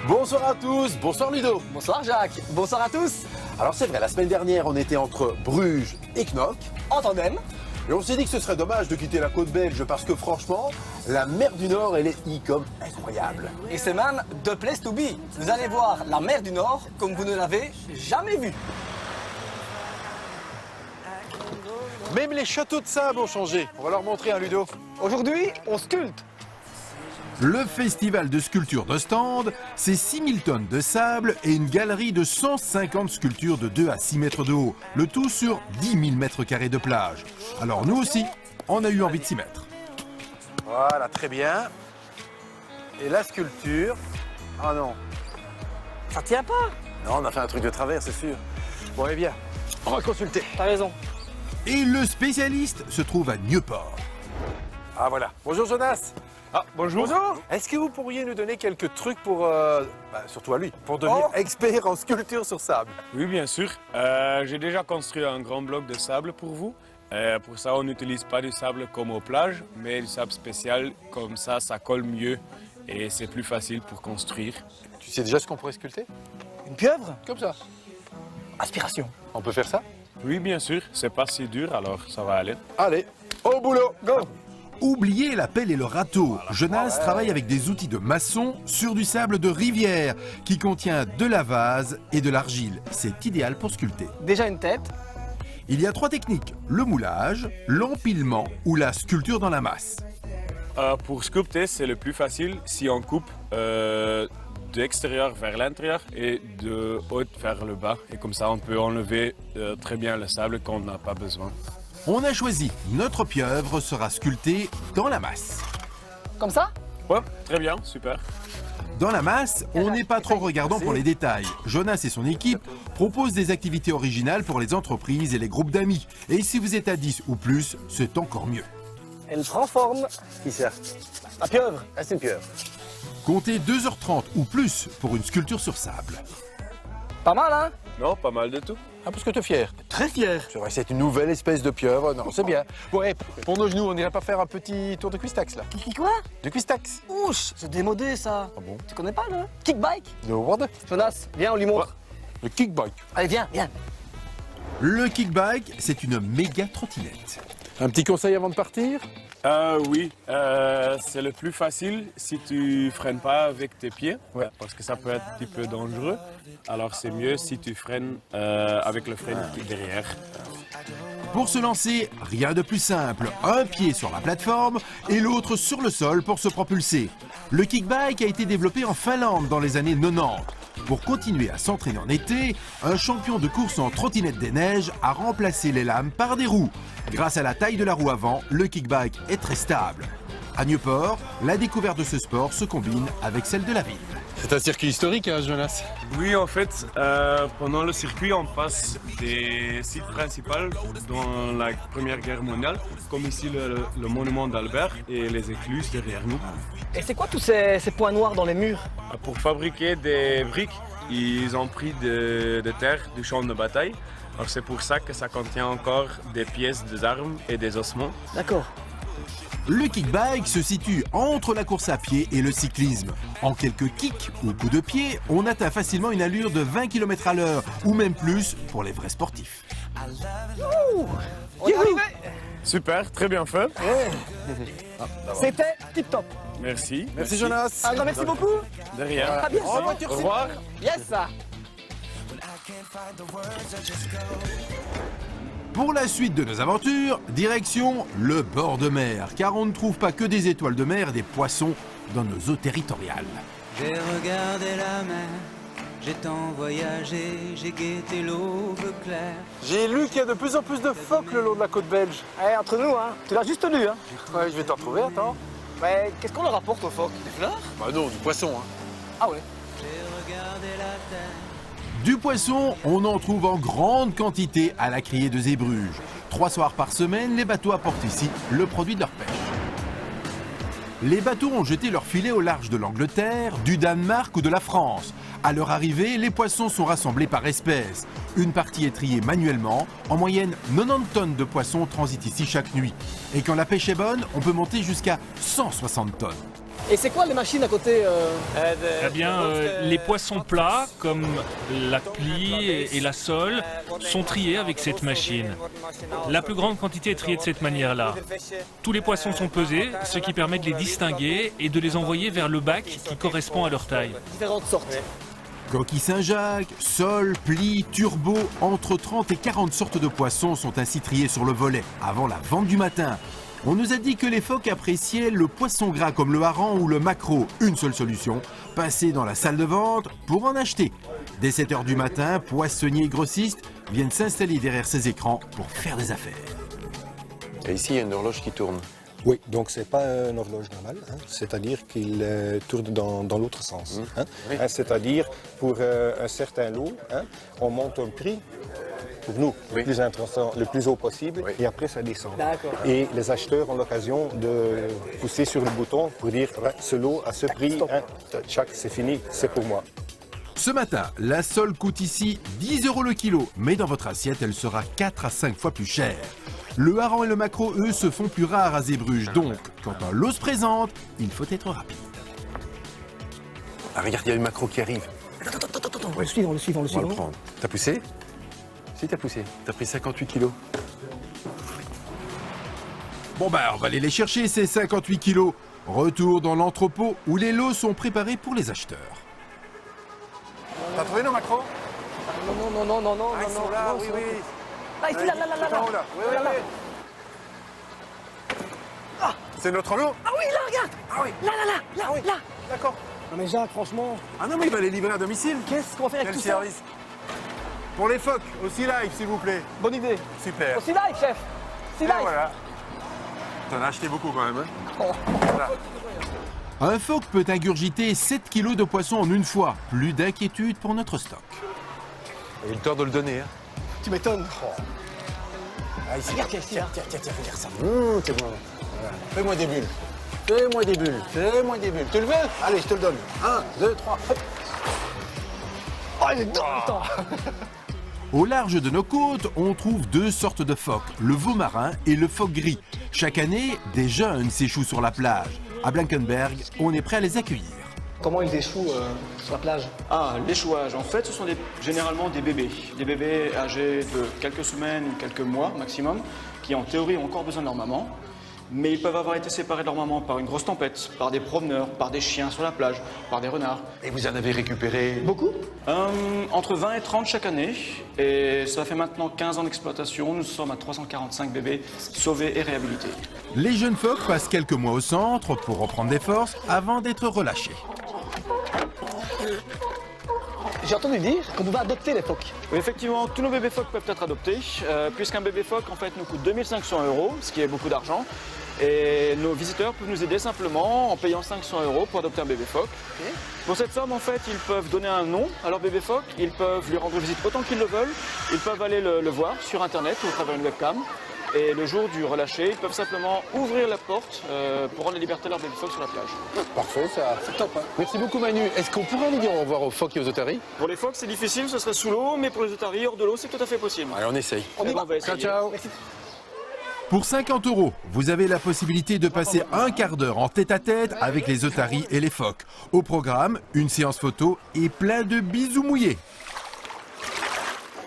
Bonsoir à tous, bonsoir Ludo. Bonsoir Jacques, bonsoir à tous. Alors c'est vrai, la semaine dernière on était entre Bruges et Knock. En tandem. Et on s'est dit que ce serait dommage de quitter la côte belge parce que franchement, la mer du Nord elle est comme incroyable. Et c'est même the place to be. Vous allez voir la mer du Nord comme vous ne l'avez jamais vue. Même les châteaux de sable ont changé. On va leur montrer un Ludo. Aujourd'hui, on sculpte. Le festival de sculpture d'Ostende, c'est 6000 tonnes de sable et une galerie de 150 sculptures de 2 à 6 mètres de haut, le tout sur 10 000 mètres carrés de plage. Alors nous aussi, on a eu envie de s'y mettre. Voilà, très bien. Et la sculpture... Ah non. Ça tient pas. Non, on a fait un truc de travers, c'est sûr. Bon, eh bien, on va consulter. T'as raison. Et le spécialiste se trouve à Nieuport. Ah voilà. Bonjour Jonas. Ah, bonjour. Bonjour. Est-ce que vous pourriez nous donner quelques trucs pour, surtout à lui, pour devenir expert en sculpture sur sable? Oui, bien sûr. J'ai déjà construit un grand bloc de sable pour vous. Pour ça, on n'utilise pas du sable comme aux plages, mais du sable spécial. Comme ça colle mieux et c'est plus facile pour construire. Tu sais déjà ce qu'on pourrait sculpter? Une pieuvre. Comme ça. Aspiration. On peut faire ça? Oui, bien sûr. C'est pas si dur, alors ça va aller. Allez, au boulot, go! Oubliez la pelle et le râteau. Jonas travaille avec des outils de maçon sur du sable de rivière qui contient de la vase et de l'argile. C'est idéal pour sculpter. Déjà une tête. Il y a 3 techniques, le moulage, l'empilement ou la sculpture dans la masse. Pour sculpter, c'est le plus facile si on coupe de l'extérieur vers l'intérieur et de haut vers le bas. Et comme ça, on peut enlever très bien le sable quand on n'a pas besoin. On a choisi, notre pieuvre sera sculptée dans la masse. Comme ça. Ouais, très bien, super. Dans la masse, on n'est pas trop regardant pour les détails. Jonas et son équipe proposent des activités originales pour les entreprises et les groupes d'amis. Et si vous êtes à 10 ou plus, c'est encore mieux. Elle prend forme. Qui ça? La pieuvre. Ah, c'est une pieuvre. Comptez 2h30 ou plus pour une sculpture sur sable. Pas mal, hein? Non, pas mal de tout. Ah, parce que t'es fier. Très fier. C'est vrai, c'est une nouvelle espèce de pieuvre. Non, c'est bien. Ouais, pour nos genoux, on n'irait pas faire un petit tour de cuistax, là? Quoi? De cuistax? Ouch, c'est démodé ça. Ah bon? Tu connais pas le kickbike? De Word? Jonas, viens, on lui montre. Le kickbike. Allez, viens, viens. Le kickbike, c'est une méga trottinette. Un petit conseil avant de partir? Oui, c'est le plus facile si tu freines pas avec tes pieds, parce que ça peut être un petit peu dangereux. Alors c'est mieux si tu freines avec le frein derrière. Pour se lancer, rien de plus simple. Un pied sur la plateforme et l'autre sur le sol pour se propulser. Le kickbike a été développé en Finlande dans les années 90. Pour continuer à s'entraîner en été, un champion de course en trottinette des neiges a remplacé les lames par des roues. Grâce à la taille de la roue avant, le kickbike est très stable. À Nieuport, la découverte de ce sport se combine avec celle de la ville. C'est un circuit historique, hein, Jonas? Oui, en fait, pendant le circuit, on passe des sites principaux dans la Première Guerre mondiale, comme ici le monument d'Albert et les écluses derrière nous. Et c'est quoi tous ces points noirs dans les murs? Pour fabriquer des briques, ils ont pris de terre du champ de bataille. Alors c'est pour ça que ça contient encore des pièces d'armes et des ossements. D'accord. Le kickbike se situe entre la course à pied et le cyclisme. En quelques kicks ou coups de pied, on atteint facilement une allure de 20 km à l'heure, ou même plus pour les vrais sportifs. On est arrivé. Super, très bien fait. C'était tip top. Merci. Merci Jonas. Un grand merci beaucoup. De rien. À bientôt. Au revoir. Yes. Pour la suite de nos aventures, direction le bord de mer, car on ne trouve pas que des étoiles de mer et des poissons dans nos eaux territoriales. J'ai regardé la mer, j'ai tant voyagé, j'ai guetté l'aube claire. J'ai lu qu'il y a de plus en plus de phoques le long de la côte belge. Eh, entre nous, hein. Tu l'as juste lu, hein. Ouais, je vais t'en retrouver, attends. Mais qu'est-ce qu'on leur apporte aux phoques? Des fleurs? Bah non, du poisson, hein. Ah ouais. J'ai regardé la terre. Du poisson, on en trouve en grande quantité à la criée de Zeebrugge. 3 soirs par semaine, les bateaux apportent ici le produit de leur pêche. Les bateaux ont jeté leurs filets au large de l'Angleterre, du Danemark ou de la France. À leur arrivée, les poissons sont rassemblés par espèces. Une partie est triée manuellement. En moyenne, 90 tonnes de poissons transitent ici chaque nuit. Et quand la pêche est bonne, on peut monter jusqu'à 160 tonnes. Et c'est quoi les machines à côté Eh bien, les poissons plats, comme la plie et la sole, sont triés avec cette machine. La plus grande quantité est triée de cette manière-là. Tous les poissons sont pesés, ce qui permet de les distinguer et de les envoyer vers le bac qui correspond à leur taille. Différentes sortes. Coquille Saint-Jacques, sole, pli, turbo, entre 30 et 40 sortes de poissons sont ainsi triés sur le volet avant la vente du matin. On nous a dit que les phoques appréciaient le poisson gras comme le hareng ou le maquereau. Une seule solution, passer dans la salle de vente pour en acheter. Dès 7 h du matin, poissonniers et grossistes viennent s'installer derrière ces écrans pour faire des affaires. Et ici, il y a une horloge qui tourne. Oui, donc c'est pas une horloge normale, hein, c'est-à-dire qu'il tourne dans l'autre sens. Hein. Oui. Hein, c'est-à-dire pour un certain lot, hein, on monte un prix pour nous le plus intéressant, le plus haut possible, et après ça descend. D'accord. Et les acheteurs ont l'occasion de pousser sur le bouton pour dire ouais, ce lot à ce prix, hein, tchac, c'est fini, c'est pour moi. Ce matin, la sole coûte ici 10 € le kilo, mais dans votre assiette, elle sera 4 à 5 fois plus chère. Le hareng et le maquereau, eux, se font plus rares à Zeebrugge, donc quand un lot se présente, il faut être rapide. Ah, regarde, il y a le maquereau qui arrive. Attends, on le suit, on le suit, on le On suit. va le prendre. T'as poussé? Si, t'as poussé. T'as pris 58 kilos. Bon ben, on va aller les chercher, ces 58 kilos. Retour dans l'entrepôt où les lots sont préparés pour les acheteurs. T'as trouvé nos macros? Non. Ah, ils sont là, oui. Là, ici, là. En haut, là. Oui. Ah, c'est notre lot? Ah oui, là, regarde. Ah oui. Là. D'accord. Non mais Jacques, franchement, Ah non, mais il va les livrer à domicile. qu'est-ce qu'on va faire avec Quel tout service? Pour les phoques, aussi live, s'il vous plaît. ça? Bonne idée. Super. Aussi live, chef. Si Et live. voilà. T'en as acheté beaucoup quand même, hein? Voilà. Un phoque peut ingurgiter 7 kilos de poisson en une fois. Plus d'inquiétude pour notre stock. Il est tort de le donner, hein? Tu m'étonnes. Ah, ici. Regarde ici, là. Tiens, regarde ça. C'est bon. Voilà. Fais-moi des bulles. Tu le veux? Allez, je te le donne. 1, 2, 3, hop. Oh, il est dedans, putain. Au large de nos côtes, on trouve deux sortes de phoques, le veau marin et le phoque gris. Chaque année, des jeunes s'échouent sur la plage. À Blankenberg, on est prêt à les accueillir. Comment ils échouent sur la plage? Ah, l'échouage, en fait, ce sont généralement des bébés âgés de quelques semaines ou quelques mois maximum, qui en théorie ont encore besoin de leur maman, mais ils peuvent avoir été séparés de leur maman par une grosse tempête, par des promeneurs, par des chiens sur la plage, par des renards. Et vous en avez récupéré? Beaucoup? Entre 20 et 30 chaque année, et ça fait maintenant 15 ans d'exploitation, nous sommes à 345 bébés sauvés et réhabilités. Les jeunes phoques passent quelques mois au centre pour reprendre des forces avant d'être relâchés. J'ai entendu dire qu'on pouvait adopter les phoques. Oui, effectivement, tous nos bébés phoques peuvent être adoptés, puisqu'un bébé phoque en fait nous coûte 2 500 €, ce qui est beaucoup d'argent. Et nos visiteurs peuvent nous aider simplement en payant 500 € pour adopter un bébé phoque. Okay. Pour cette somme, en fait, ils peuvent donner un nom à leur bébé phoque, ils peuvent lui rendre visite autant qu'ils le veulent, ils peuvent aller le voir sur Internet ou à travers une webcam. Et le jour du relâché, ils peuvent simplement ouvrir la porte pour rendre la liberté à leur bébé phoque sur la plage. Parfait, ça. C'est top, hein? Merci beaucoup, Manu. Est-ce qu'on pourrait aller dire au revoir aux phoques et aux otaries? Pour les phoques, c'est difficile, ce serait sous l'eau, mais pour les otaries, hors de l'eau, c'est tout à fait possible. Allez, on essaye. On va essayer. Ciao. Pour 50 €, vous avez la possibilité de passer un quart d'heure en tête-à-tête avec les otaries et les phoques. Au programme, une séance photo et plein de bisous mouillés.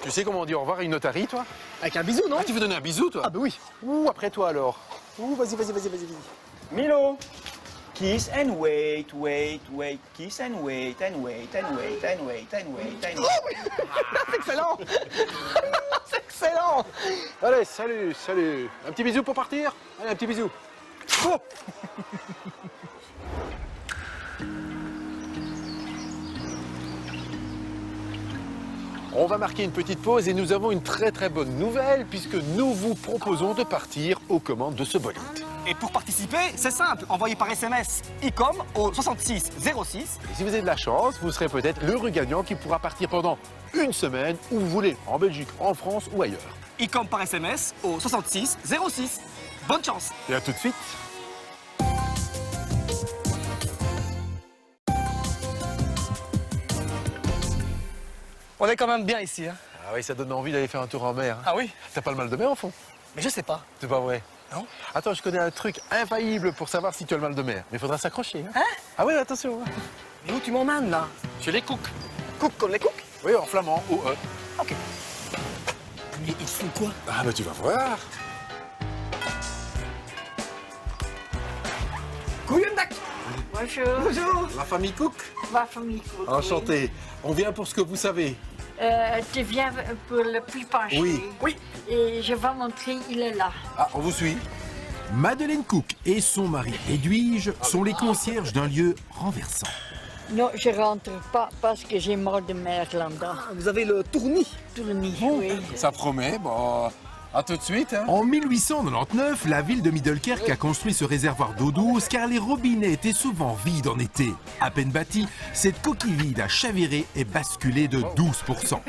Tu sais comment on dit au revoir à une otarie, toi? Avec un bisou, non? Ah, tu veux donner un bisou, toi? Ah bah oui. Ouh, après toi, alors. Ouh, vas-y. Milo, kiss and wait, kiss and wait. C'est excellent. C'est excellent. Allez, salut. Un petit bisou pour partir? Allez, un petit bisou. Oh. On va marquer une petite pause et nous avons une très bonne nouvelle puisque nous vous proposons de partir aux commandes de ce bolide. Et pour participer, c'est simple. Envoyez par SMS ICOM au 66 06. Et si vous avez de la chance, vous serez peut-être l'heureux gagnant qui pourra partir pendant une semaine où vous voulez, en Belgique, en France ou ailleurs. ICOM par SMS au 66 06. Bonne chance. Et à tout de suite. On est quand même bien ici, hein. Ah oui, ça donne envie d'aller faire un tour en mer. Hein. Ah oui? T'as pas le mal de mer au fond? Mais je sais pas. C'est pas vrai. Non. Attends, je connais un truc infaillible pour savoir si tu as le mal de mer. Mais il faudra s'accrocher. Hein, ah oui, attention. Mais où tu m'emmènes là? Chez les cooks. Cook comme les cooks? Oui, en flamand, OE. Ok. Mais ils font quoi? Ah, bah tu vas voir. Goeiedag! Bonjour. Bonjour! La famille Cook. Ma famille Cook. Enchanté. On vient pour ce que vous savez. Tu viens pour le puits penché. Oui. Oui. Et je vais montrer, il est là. Ah, on vous suit. Madeleine Cook et son mari Edwige sont les concierges d'un lieu renversant. Non, je rentre pas parce que j'ai mal de mer là-dedans. Vous avez le tournis. Tournis, oui. Ça promet, bon, à tout de suite. Hein. En 1899, la ville de Middelkerk a construit ce réservoir d'eau douce car les robinets étaient souvent vides en été. À peine bâtie, cette coquille vide a chaviré et basculé de 12%.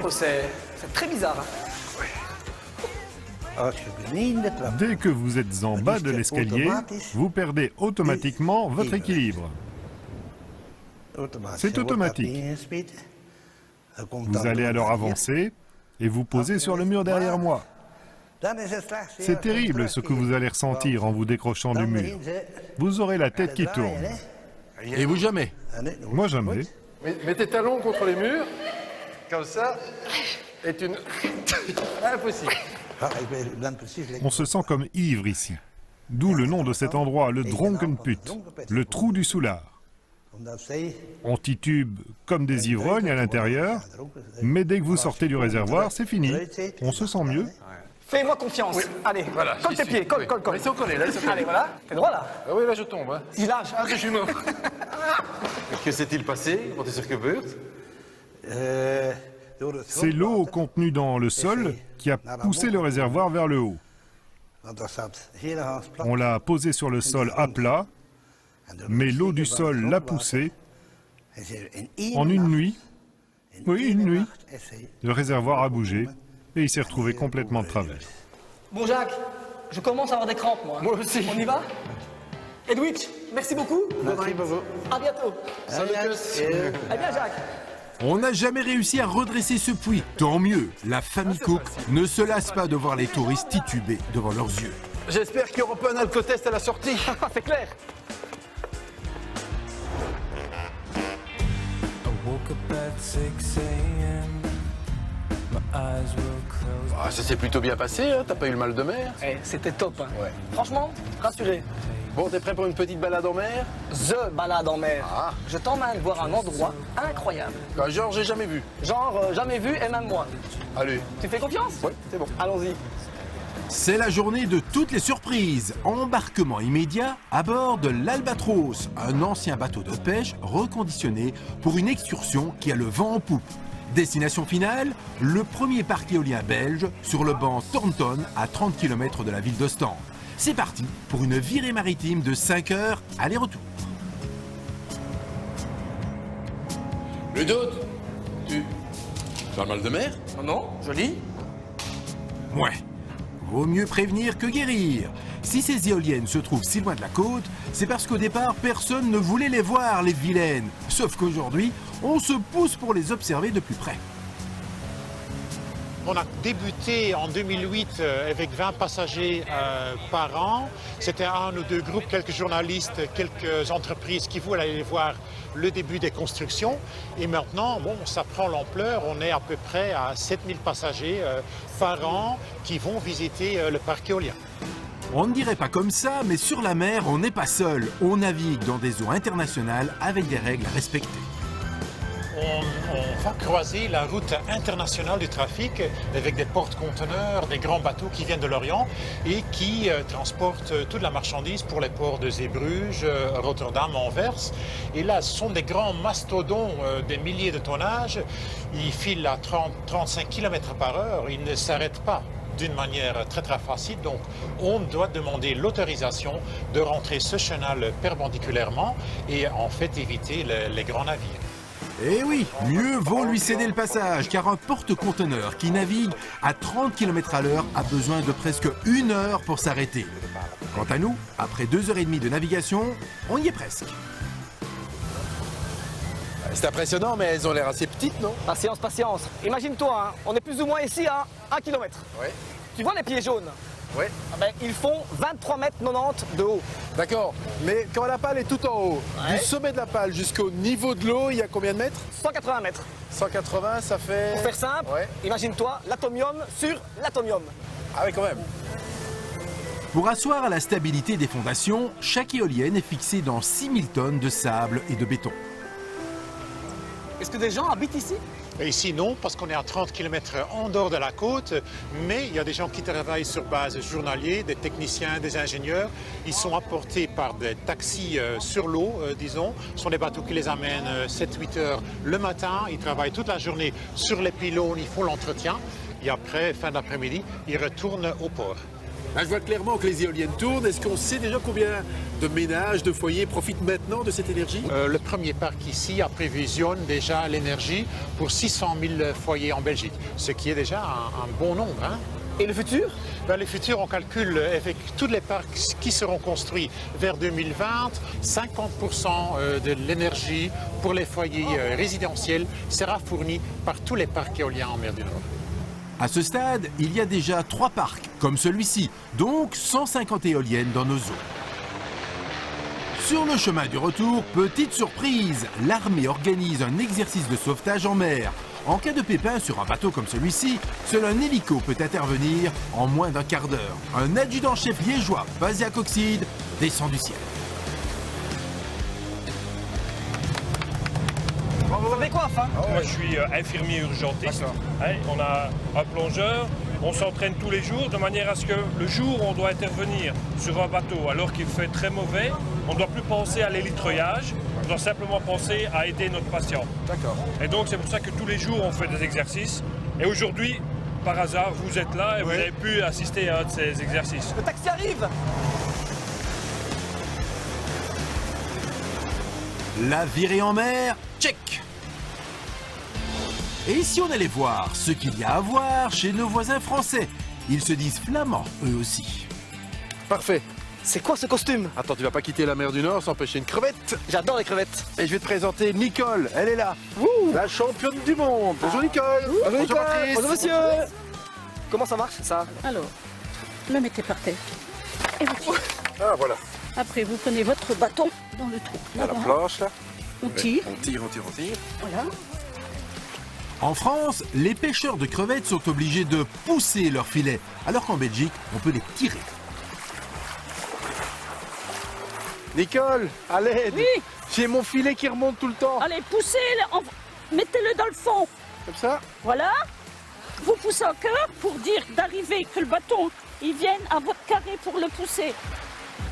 Oh, c'est très bizarre. Hein. Dès que vous êtes en bas de l'escalier, vous perdez automatiquement votre équilibre. C'est automatique. Vous allez alors avancer et vous poser sur le mur derrière moi. C'est terrible ce que vous allez ressentir en vous décrochant du mur. Vous aurez la tête qui tourne. Et vous jamais? Moi jamais. Mets tes talons contre les murs, comme ça, est une... Impossible. On se sent comme ivre ici. D'où le nom de cet endroit, le Dronkenput, le trou du soulard. On titube comme des ivrognes à l'intérieur, mais dès que vous sortez du réservoir, c'est fini. On se sent mieux. Fais-moi confiance. Oui. Allez, Voilà, colle tes pieds, colle. Ils sont collés, là, ils sont collés. Allez, voilà. T'es droit là. Ah oui, là, je tombe. Hein. Si lâche. Ah, je suis mort. Que s'est-il passé? Wat is er gebeurd? C'est l'eau contenue dans le sol qui a poussé le réservoir vers le haut. On l'a posé sur le sol à plat, mais l'eau du sol l'a poussé. En une nuit, le réservoir a bougé et il s'est retrouvé complètement de travers. Bon Jacques, je commence à avoir des crampes moi. Moi aussi. On y va? Edwidge, merci beaucoup. Merci, Bobo. À bientôt. Salut, À bien Jacques. On n'a jamais réussi à redresser ce puits. Tant mieux, la famille Cook ne se lasse pas de voir les touristes tituber devant leurs yeux. J'espère qu'il n'y aura pas un alcotest à la sortie. C'est clair. Ah, ça s'est plutôt bien passé, hein. T'as pas eu le mal de mer? C'était top. Hein. Ouais. Franchement, rassuré. Bon, t'es prêt pour une petite balade en mer? The balade en mer. Ah. Je t'emmène voir un endroit incroyable. Bah, genre, j'ai jamais vu. Genre, jamais vu et même moi. Allez. Tu fais confiance? Ouais, c'est bon. Allons-y. C'est la journée de toutes les surprises. Embarquement immédiat à bord de l'Albatros, un ancien bateau de pêche reconditionné pour une excursion qui a le vent en poupe. Destination finale, le premier parc éolien belge sur le banc Thornton à 30 km de la ville d'Ostende. C'est parti pour une virée maritime de 5 heures aller-retour. Ludo, tu as le mal de mer? Non, joli. Ouais, vaut mieux prévenir que guérir. Si ces éoliennes se trouvent si loin de la côte, c'est parce qu'au départ, personne ne voulait les voir, les vilaines. Sauf qu'aujourd'hui, on se pousse pour les observer de plus près. On a débuté en 2008 avec 20 passagers par an. C'était un ou deux groupes, quelques journalistes, quelques entreprises qui voulaient aller voir le début des constructions. Et maintenant, bon, ça prend l'ampleur. On est à peu près à 7000 passagers par an qui vont visiter le parc éolien. On ne dirait pas comme ça, mais sur la mer, on n'est pas seul. On navigue dans des eaux internationales avec des règles à respecter. On va croiser la route internationale du trafic avec des porte-conteneurs, des grands bateaux qui viennent de l'Orient et qui transportent toute la marchandise pour les ports de Zeebrugge, Rotterdam, Anvers. Et là, ce sont des grands mastodons, des milliers de tonnages. Ils filent à 30-35 km par heure. Ils ne s'arrêtent pas d'une manière très facile. Donc, on doit demander l'autorisation de rentrer ce chenal perpendiculairement et en fait éviter les grands navires. Eh oui, mieux vaut lui céder le passage, car un porte-conteneur qui navigue à 30 km à l'heure a besoin de presque 1 heure pour s'arrêter. Quant à nous, après 2h30 de navigation, on y est presque. C'est impressionnant, mais elles ont l'air assez petites, non? Patience, patience. Imagine-toi, hein, on est plus ou moins ici à 1 km. Ouais. Tu vois les pieds jaunes? Ouais. Ah ben, ils font 23,90 mètres de haut. D'accord. Mais quand la pale est tout en haut, du sommet de la pale jusqu'au niveau de l'eau, il y a combien de mètres? 180 mètres. 180, ça fait... Pour faire simple, imagine-toi l'atomium sur l'atomium. Ah oui, quand même. Pour asseoir la stabilité des fondations, chaque éolienne est fixée dans 6000 tonnes de sable et de béton. Est-ce que des gens habitent ici? Et ici, non, parce qu'on est à 30 km en dehors de la côte, mais il y a des gens qui travaillent sur base journalier, des techniciens, des ingénieurs. Ils sont apportés par des taxis sur l'eau, disons. Ce sont des bateaux qui les amènent 7-8 heures le matin. Ils travaillent toute la journée sur les pylônes, ils font l'entretien. Et après, fin d'après-midi, ils retournent au port. Là, je vois clairement que les éoliennes tournent. Est-ce qu'on sait déjà combien de ménages, de foyers profitent maintenant de cette énergie? Le premier parc ici approvisionne déjà l'énergie pour 600 000 foyers en Belgique, ce qui est déjà un bon nombre. Hein. Et le futur? Le futur, on calcule avec tous les parcs qui seront construits vers 2020, 50% de l'énergie pour les foyers résidentiels sera fournie par tous les parcs éoliens en mer du Nord. À ce stade, il y a déjà 3 parcs, comme celui-ci, donc 150 éoliennes dans nos eaux. Sur le chemin du retour, petite surprise, l'armée organise un exercice de sauvetage en mer. En cas de pépin sur un bateau comme celui-ci, seul un hélico peut intervenir en moins d'un quart d'heure. Un adjudant-chef liégeois, basé à Coxyde, descend du ciel. Vous avez quoi, enfin? Moi, je suis infirmier urgentiste. Hein, on a un plongeur. On s'entraîne tous les jours de manière à ce que le jour où on doit intervenir sur un bateau alors qu'il fait très mauvais, on ne doit plus penser à l'hélitreuillage, on doit simplement penser à aider notre patient. D'accord. Et donc c'est pour ça que tous les jours on fait des exercices. Et aujourd'hui, par hasard, vous êtes là et vous avez pu assister à un de ces exercices. Le taxi arrive! La virée en mer, check! Et si on allait voir ce qu'il y a à voir chez nos voisins français? Ils se disent flamands, eux aussi. Parfait. C'est quoi ce costume? Attends, tu vas pas quitter la mer du Nord sans pêcher une crevette? J'adore les crevettes. Et je vais te présenter Nicole, elle est là. La championne du monde. Bonjour Nicole. Bonjour Nicole. Patrice. Bonjour monsieur. Comment ça marche ça? Alors, le mettez par terre. Et vous tirez. Ah voilà. Après, vous prenez votre bâton dans le trou. À la planche là. On tire. On tire, on tire, on tire. Voilà. En France, les pêcheurs de crevettes sont obligés de pousser leur filet, alors qu'en Belgique, on peut les tirer. Nicole, à l'aide. Oui. J'ai mon filet qui remonte tout le temps. Allez, poussez-le, mettez-le dans le fond. Comme ça? Voilà. Vous poussez en cœur pour dire d'arriver que le bâton, il vienne à votre carré pour le pousser.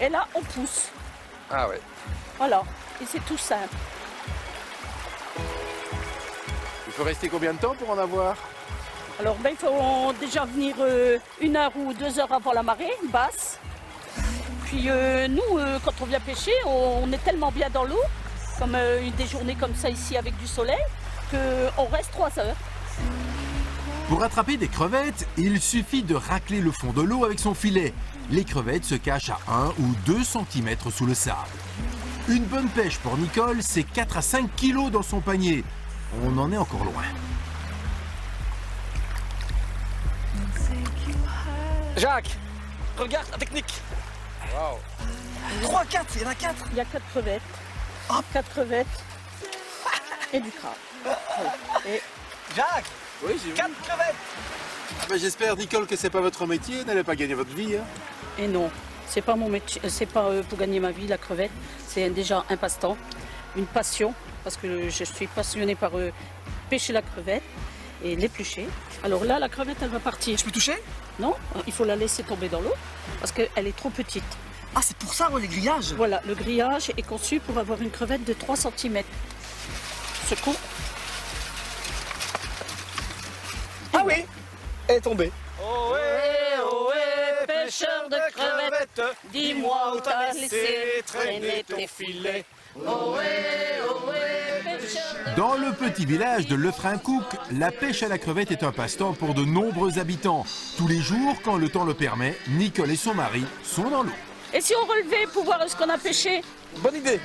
Et là, on pousse. Ah ouais. Voilà. Et c'est tout simple. Il faut rester combien de temps pour en avoir? Alors, il faut déjà venir 1 heure ou 2 heures avant la marée basse. Puis nous, quand on vient pêcher, on est tellement bien dans l'eau, comme des journées comme ça ici avec du soleil, qu'on reste 3 heures. Pour attraper des crevettes, il suffit de racler le fond de l'eau avec son filet. Les crevettes se cachent à 1 ou 2 cm sous le sable. Une bonne pêche pour Nicole, c'est 4 à 5 kilos dans son panier. On en est encore loin. Jacques, regarde la technique. Wow. 3, 4, il y en a 4. Il y a 4 crevettes. 4 crevettes et du crabe. Et... Jacques, oui, j'ai vu. 4 crevettes. Ben, j'espère, Nicole, que c'est pas votre métier, n'allez pas gagner votre vie. Hein. Et non, c'est pas mon métier, c'est pas pour gagner ma vie, la crevette. C'est déjà un passe-temps, une passion, parce que je suis passionnée par pêcher la crevette et l'éplucher. Alors là, la crevette, elle va partir. Je peux toucher? Non, il faut la laisser tomber dans l'eau, parce qu'elle est trop petite. Ah, c'est pour ça, les grillages? Voilà, le grillage est conçu pour avoir une crevette de 3 cm. Secours. Ah oui, elle est tombée. Ohé, pêcheur de crevettes, dis-moi où t'as laissé traîner ton filet. Dans le petit village de Lefrancouc, la pêche à la crevette est un passe-temps pour de nombreux habitants. Tous les jours, quand le temps le permet, Nicole et son mari sont dans l'eau. Et si on relevait pour voir ce qu'on a pêché? Bonne idée.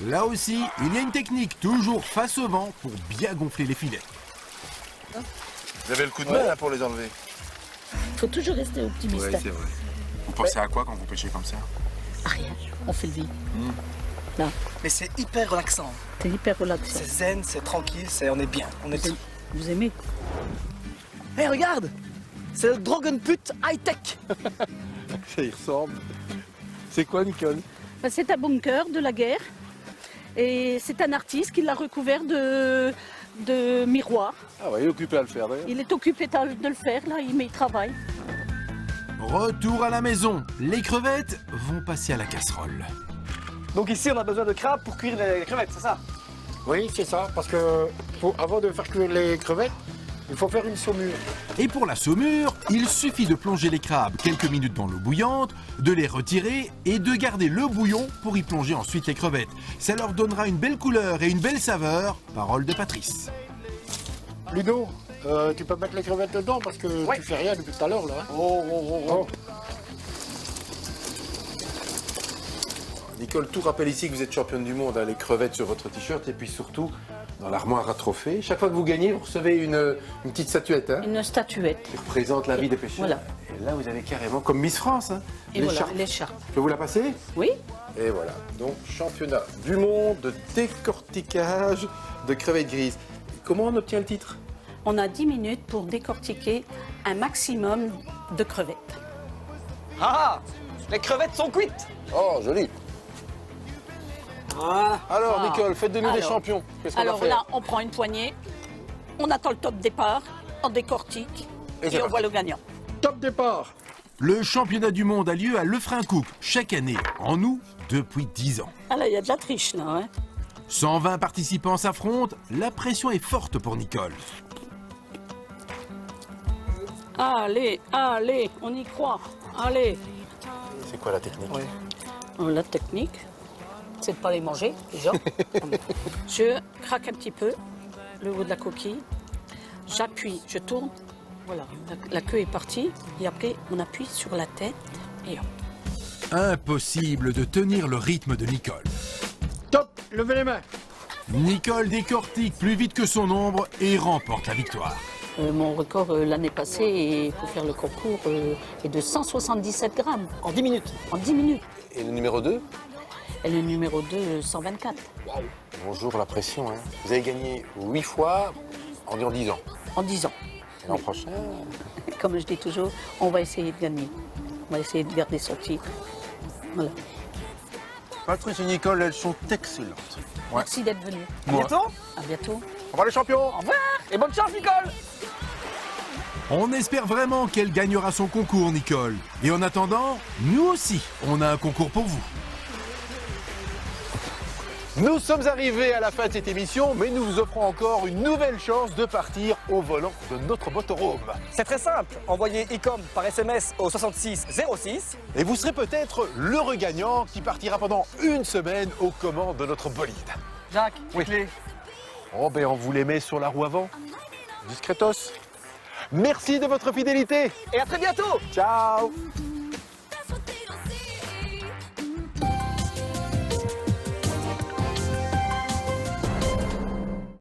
Là aussi, il y a une technique, toujours face au vent, pour bien gonfler les filets. Vous avez le coup de main là, pour les enlever? faut toujours rester optimiste. Ouais, c'est vrai. Vous pensez à quoi quand vous pêchez comme ça? À rien, on fait le vide. Là. Mais c'est hyper relaxant. C'est hyper relaxant. C'est zen, c'est tranquille, on est bien. On est... Vous aimez? Hé, regarde! C'est le Dragon Put high-tech. Ça y ressemble. C'est quoi, Nicole? C'est un bunker de la guerre. Et c'est un artiste qui l'a recouvert de miroirs. Ah ouais, il est occupé à le faire d'ailleurs. Il est occupé de le faire, là, mais il travaille. Retour à la maison. Les crevettes vont passer à la casserole. Donc ici, on a besoin de crabes pour cuire les crevettes, c'est ça? Oui, c'est ça, parce que avant de faire cuire les crevettes, il faut faire une saumure. Et pour la saumure, il suffit de plonger les crabes quelques minutes dans l'eau bouillante, de les retirer et de garder le bouillon pour y plonger ensuite les crevettes. Ça leur donnera une belle couleur et une belle saveur. Parole de Patrice. Ludo, tu peux mettre les crevettes dedans parce que tu fais rien depuis tout à l'heure là. Oh. Nicole, tout rappelle ici que vous êtes championne du monde, hein, les crevettes sur votre t-shirt et puis surtout dans l'armoire à trophées. Chaque fois que vous gagnez, vous recevez une petite statuette. Hein, une statuette. qui représente la vie des pêcheurs. Voilà. Et là, vous avez carrément comme Miss France. Hein, Et voilà, l'écharpe. Je peux vous la passer? Oui. Et voilà. Donc, championnat du monde de décortiquage de crevettes grises. Comment on obtient le titre? On a 10 minutes pour décortiquer un maximum de crevettes. Ah! Les crevettes sont cuites! Oh, joli! Voilà. Alors, Nicole, faites de nous des champions. Qu'est-ce qu'on va faire? Là, on prend une poignée, on attend le top départ, on décortique et on voit le gagnant. Top départ! Le championnat du monde a lieu à Lefrancouc chaque année, en août, depuis 10 ans. Ah là, il y a de la triche, là. Hein. 120 participants s'affrontent, la pression est forte pour Nicole. Allez, allez, on y croit. Allez. C'est quoi la technique? La technique, c'est de ne pas les manger, déjà. Je craque un petit peu le haut de la coquille. J'appuie, je tourne. Voilà, la queue est partie. Et après, on appuie sur la tête et hop. Impossible de tenir le rythme de Nicole. Top, levez les mains. Nicole décortique plus vite que son ombre et remporte la victoire. Mon record l'année passée, et pour faire le concours, est de 177 grammes. En 10 minutes. En 10 minutes. Et le numéro 2? Et le numéro 2, 124. Wow. Bonjour, la pression. Hein. Vous avez gagné 8 fois en 10 ans. En 10 ans. Et l'an prochain? Comme je dis toujours, on va essayer de gagner. On va essayer de garder son titre. Voilà. Patrice et Nicole, elles sont excellentes. Merci d'être venus. À bientôt. À bientôt. Au revoir les champions. Au revoir et bonne chance, Nicole. On espère vraiment qu'elle gagnera son concours, Nicole. Et en attendant, nous aussi, on a un concours pour vous. Nous sommes arrivés à la fin de cette émission, mais nous vous offrons encore une nouvelle chance de partir au volant de notre motorhome. C'est très simple, envoyez ICOM par SMS au 6606. Et vous serez peut-être l'heureux gagnant qui partira pendant une semaine aux commandes de notre bolide. Jacques, les clés. Oh ben on vous les met sur la roue avant. Discretos. Merci de votre fidélité. Et à très bientôt. Ciao.